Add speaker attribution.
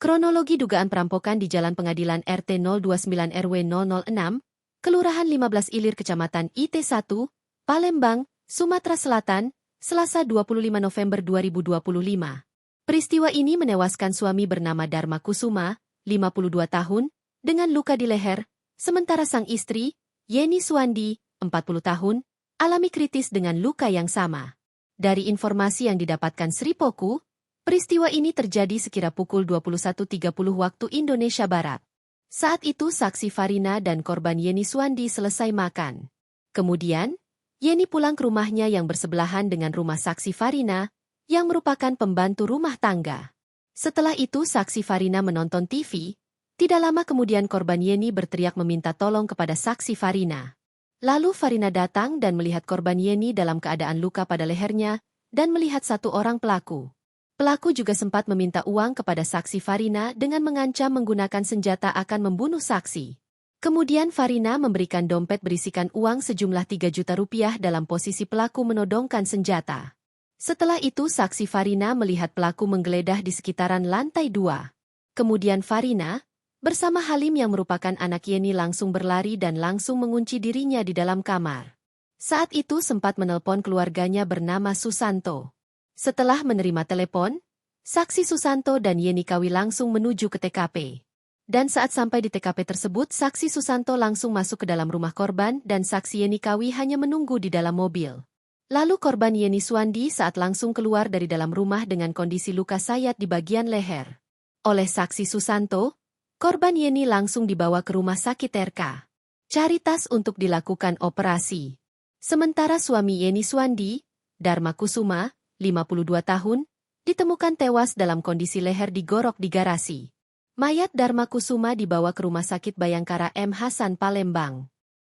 Speaker 1: Kronologi dugaan perampokan di Jalan Pengadilan RT 029 RW 006, Kelurahan 15 Ilir Kecamatan IT1, Palembang, Sumatera Selatan, Selasa 25 November 2025. Peristiwa ini menewaskan suami bernama Dharma Kusuma, 52 tahun, dengan luka di leher, sementara sang istri, Yeni Suwandi, 40 tahun, alami kritis dengan luka yang sama. Dari informasi yang didapatkan Sri Poku, peristiwa ini terjadi sekira pukul 21.30 waktu Indonesia Barat. Saat itu saksi Farina dan korban Yeni Suwandi selesai makan. Kemudian, Yeni pulang ke rumahnya yang bersebelahan dengan rumah saksi Farina, yang merupakan pembantu rumah tangga. Setelah itu saksi Farina menonton TV, tidak lama kemudian korban Yeni berteriak meminta tolong kepada saksi Farina. Lalu Farina datang dan melihat korban Yeni dalam keadaan luka pada lehernya, dan melihat satu orang pelaku. Pelaku juga sempat meminta uang kepada saksi Farina dengan mengancam menggunakan senjata akan membunuh saksi. Kemudian Farina memberikan dompet berisikan uang sejumlah 3 juta rupiah dalam posisi pelaku menodongkan senjata. Setelah itu saksi Farina melihat pelaku menggeledah di sekitaran lantai 2. Kemudian Farina, bersama Halim yang merupakan anak Yeni langsung berlari dan langsung mengunci dirinya di dalam kamar. Saat itu sempat menelpon keluarganya bernama Susanto. Setelah menerima telepon, saksi Susanto dan Yeni Kawi langsung menuju ke TKP. Dan saat sampai di TKP tersebut, saksi Susanto langsung masuk ke dalam rumah korban dan saksi Yeni Kawi hanya menunggu di dalam mobil. Lalu korban Yeni Suwandi saat langsung keluar dari dalam rumah dengan kondisi luka sayat di bagian leher. Oleh saksi Susanto, korban Yeni langsung dibawa ke rumah sakit RK Caritas untuk dilakukan operasi. Sementara suami Yeni Suwandi, Dharma Kusuma, 52 tahun, ditemukan tewas dalam kondisi leher digorok di garasi. Mayat Dharma Kusuma dibawa ke Rumah Sakit Bayangkara M. Hasan Palembang.